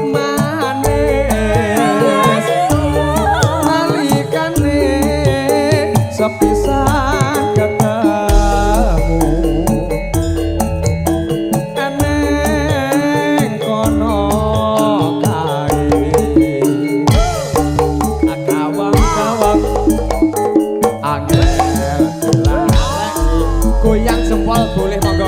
manis nalikane sepisan ketemu eneng kono kae akawang-kawang angel lagi goyang jempol boleh monggo.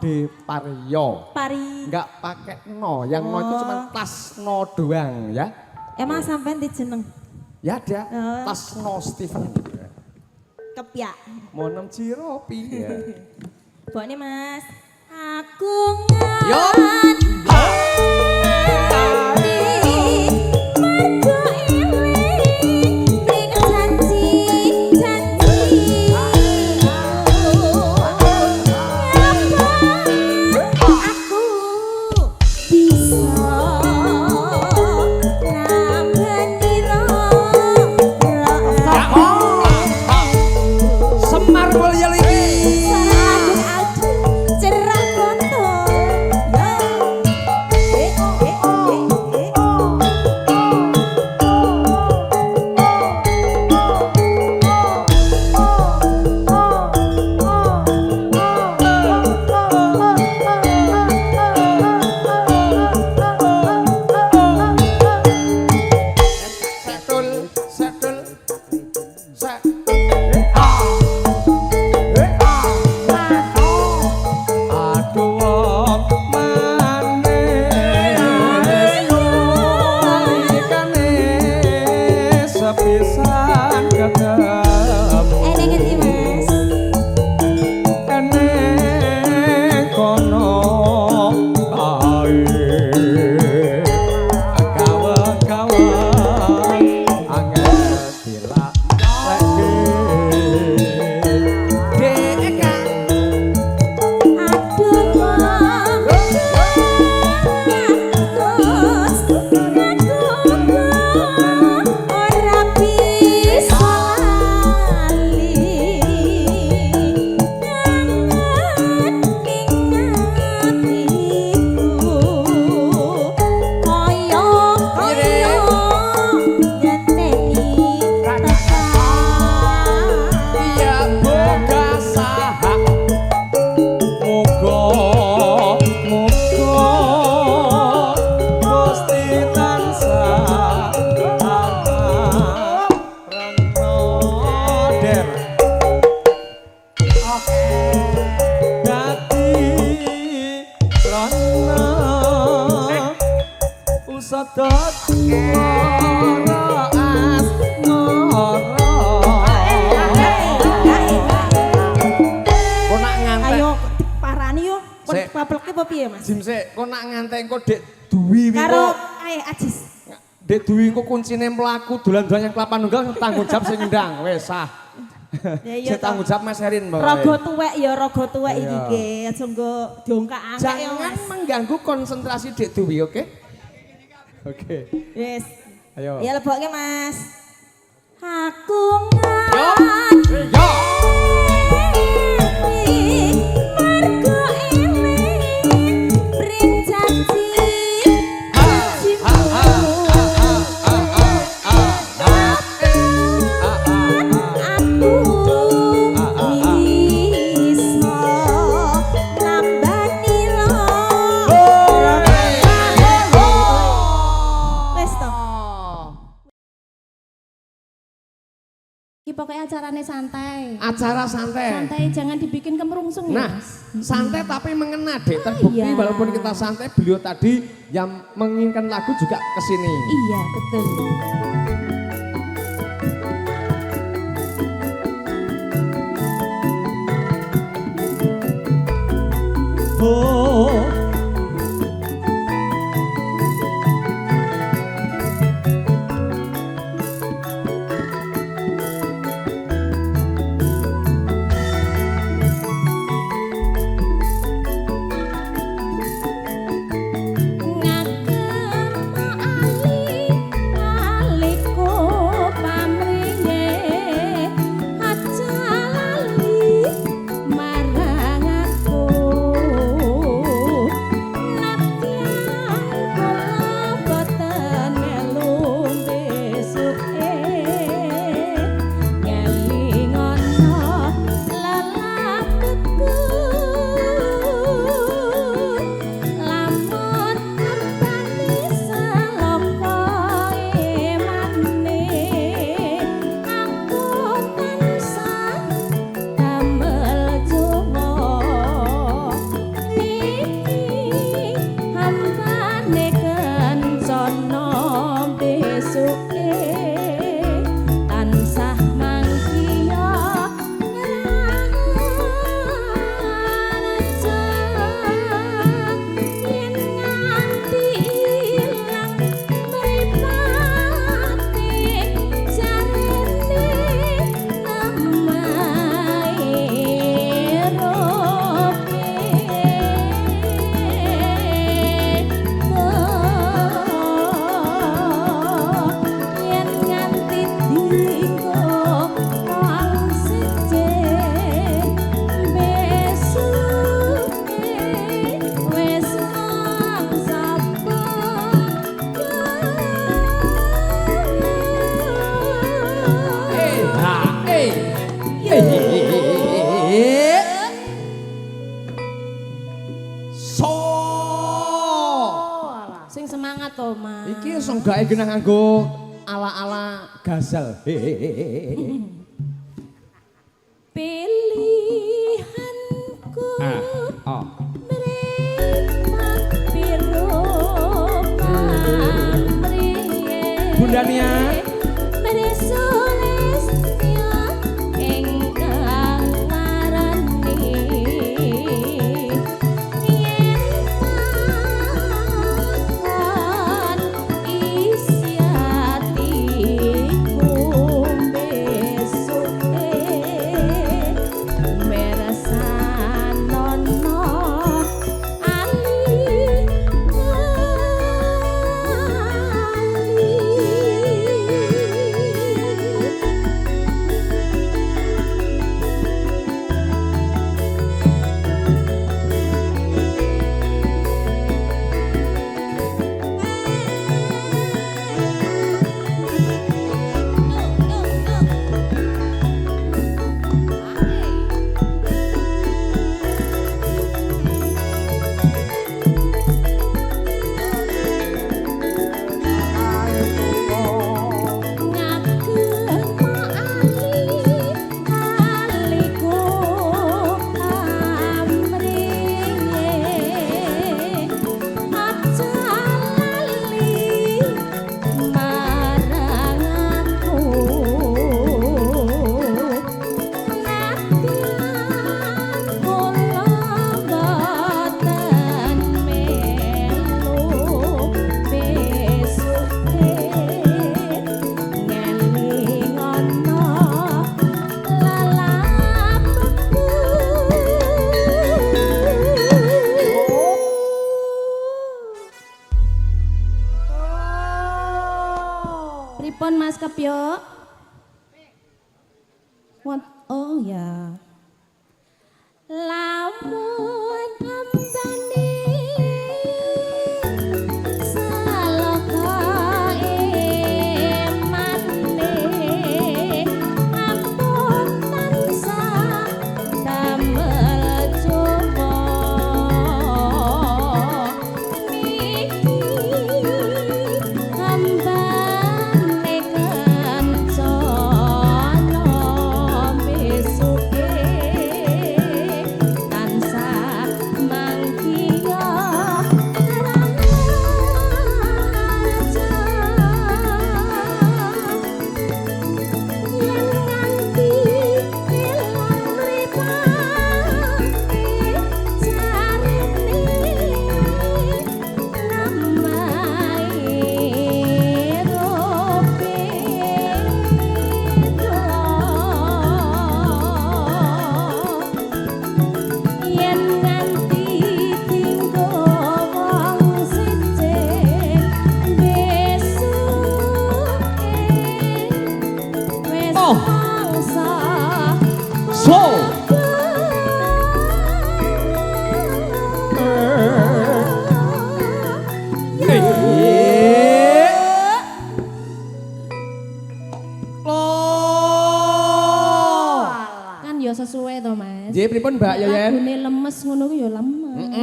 De Paryo. Pari. Enggak pakai no, yang no itu cuma tas no doang ya. Emang sampean di jeneng? Ya ada, tas no Steven. Kepyak. Mau 6 ciropi ya. Buatnya mas. Aku ngerti. Yo. Kuncine mlaku dolan-dolan yang kelapa nunggal tanggung jawab sing ndang wis ah. Ya tanggung jawab Mas Herin Mbak. Rogo tuwek ya rogo tuwek iki ge aja nggo diongkak-angkak ya Mas. Jangan mengganggu konsentrasi Dek Dwi, oke? Oke. Yes. Ayo. Ya lebokke Mas. Aku ngerti. Yo. acarane santai. Acara santai. Santai, jangan dibikin kemerungsung ya. Nah, santai tapi mengena deh. Terbukti iya. walaupun kita santai, beliau tadi yang menginginkan lagu juga kesini. Iya, betul. Oh Sing semangat to, Mas. Iki songgae genah nganggo ala-ala gazal. Pilihanku Oh. meripat biru pamrih. Bunda Nia. Merisulistya ingkang marani. Pripun Mas Kepyo? Oh ya. Lamun ambane salokae maneh ampun tansah damel coba niki hambane kencana Nggih pripun Mbak Yayan? Lagune lemes ngono ku ya lemes.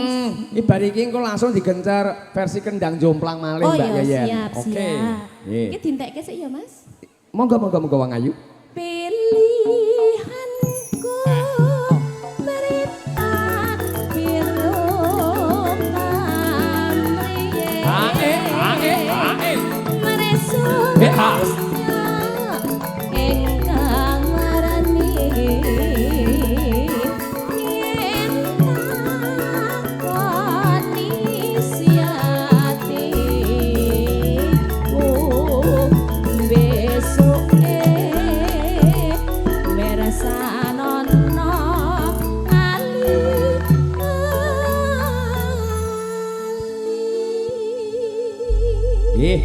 Ibar iki engko langsung digencar versi kendang jomplang malih Oh Mbak iya Yayan. siap Oke. siap. Nggih. Iki dintekke sik ya Mas. Monggo Wang Ayu. Pilihanku meripat biru pamrih. Meresuk ingkang warani yen takoni siatiku besoke merasanono ali Nggih.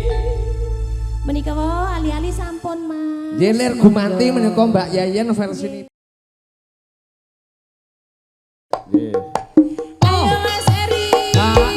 menika wae ali-ali sampun Mas. Nggih lir gumanti menika Mbak Yayan versi ini. Nggih. Ayo Mas Eri. Hai.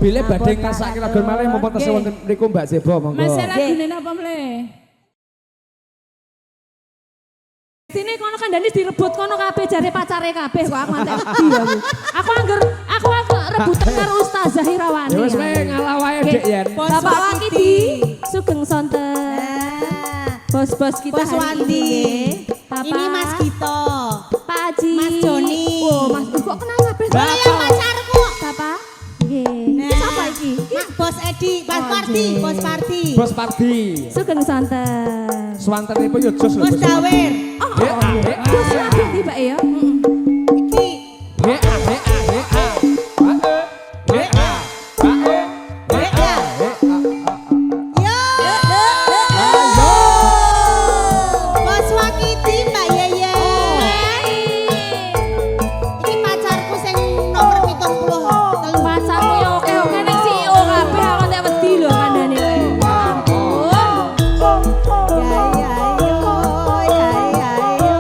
Bile badhe ngrasake lagu malih mumpun tesih wonten mriku Mbak Zebo monggo. Mas lagune napa mleh? Sini kono kandhane direbut kono kabeh jare pacare kabeh kok aku antek wedi aku. Aku rebutan karo Ustazah Irawani. Ya wis ngalah wae Dek yen. Bapak Wakidi sugeng sonten. Bos-bos kita Bos hari Wandi. Bapak. Ini Mas Gito. Pak Haji. Mas Joni. Oh, Mas kok kenal kabeh? Saya pacarku. Bapak. Nggih. Iki sapa iki? Bos Edi, Bos Parti, Bos Parti. Bos Pardi. Sugeng sonten. Swantenipun yo jos lho. Bos Dawir. Bos kabeh iki, Pak ya. Iki. Yo. Bos Wakidi Mbak Yeye. Iki pacarku sing nomor 73. Pacarmu yo oke-oke ning CEO kabeh aku antek wedi lho kandhane kowe. Ya ya yo, ya ya yo.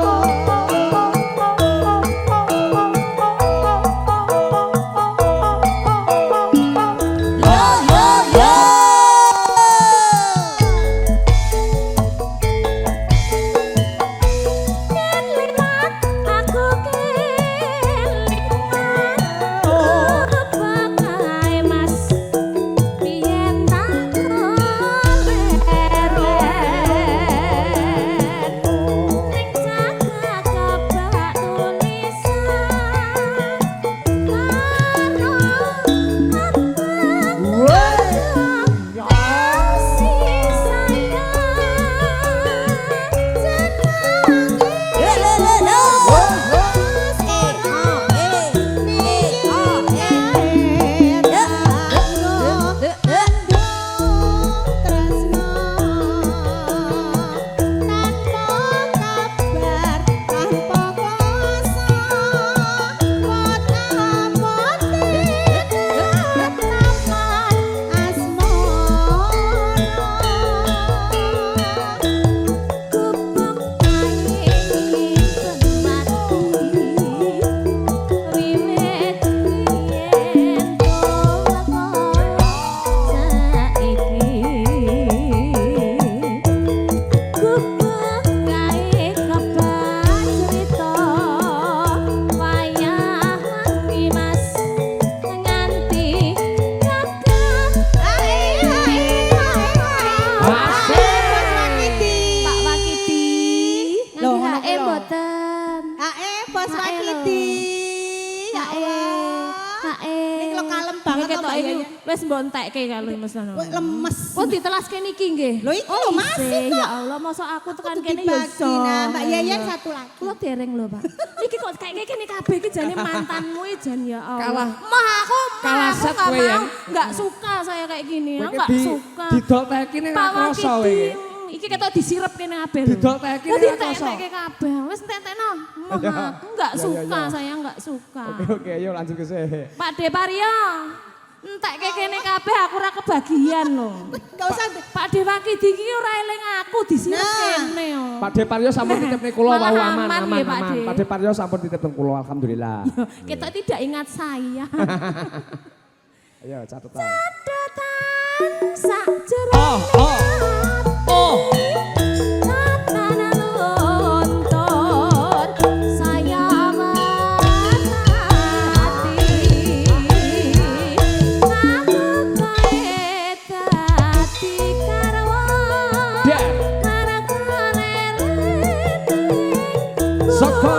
Bos Wakidi. Ya Allah. Ini kalau kalem banget ketok Mbak iki Yaya. wis mbok entekke kalau Mas Nono. Wih, lemes. Oh ditelaske niki nggih. Lho iki lho masih isih. kok. Ya Allah, masa aku tekan Kudu kene ya dibagi. iso. Nah, Mbak Yayan satu lagi. Kula dereng lho, Pak. Iki kok kayak kene kabeh iki jane mantanmu iki jan ya Allah. Kalah. Kalah set nggak kowe ya. mau. Nggak suka saya kayak gini. Aku nggak suka. Didol teh kene Pak ra krasa kowe Wakidi. iki. Iki ketok disirep kene kabeh lho. Didol teh kene Nanti ra krasa. entek-entek kabeh. Wis entek-entekno. Aku nggak Ya, ya, suka, ya. saya nggak suka. Oke, yuk lanjut ke sini. Pak Depario. Entek kene kabeh aku ora kebagian lho. Enggak usah. Pak Dewakidi iki ora eling aku disirep Nah. kene yo. Pak Deparyo sampun titip ning kula Malah wau aman aman nggih, Pak aman. De. Pak Deparyo sampun titip ning kula alhamdulillah. Kita tidak ingat saya. Ayo catetan. Catatan sak jero. Oh. Tatanan lontor saya menghati. Aku kae dadi karwa. Dan. Soko.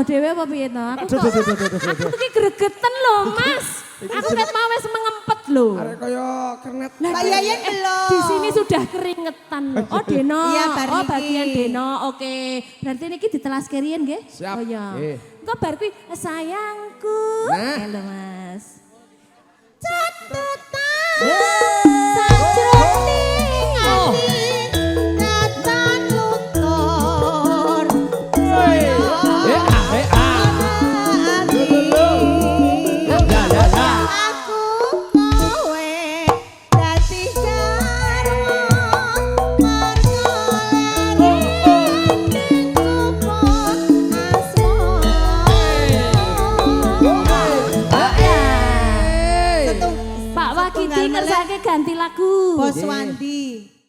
Dhewe apa piye to? Aku iki gregeten lho, Mas. Aku ket mau wis mengempet lho. Arek kaya kernet. Mbak Yayan belum. Di sini sudah keringetan lho. Oh, Deno. Iya, bar oh, niki. bagian Deno. Oke. Berarti niki ditelas kerian nggih? Siap. Oh iya. Nggih. Engko bar kuwi sayangku. Nah. Halo, Mas. Catatan sajroning ati datan luntur. Aku kowe dadi garwa margolani ning kupon asmara. Pak Wakiti ngersake ganti lagu. Bos Wandi.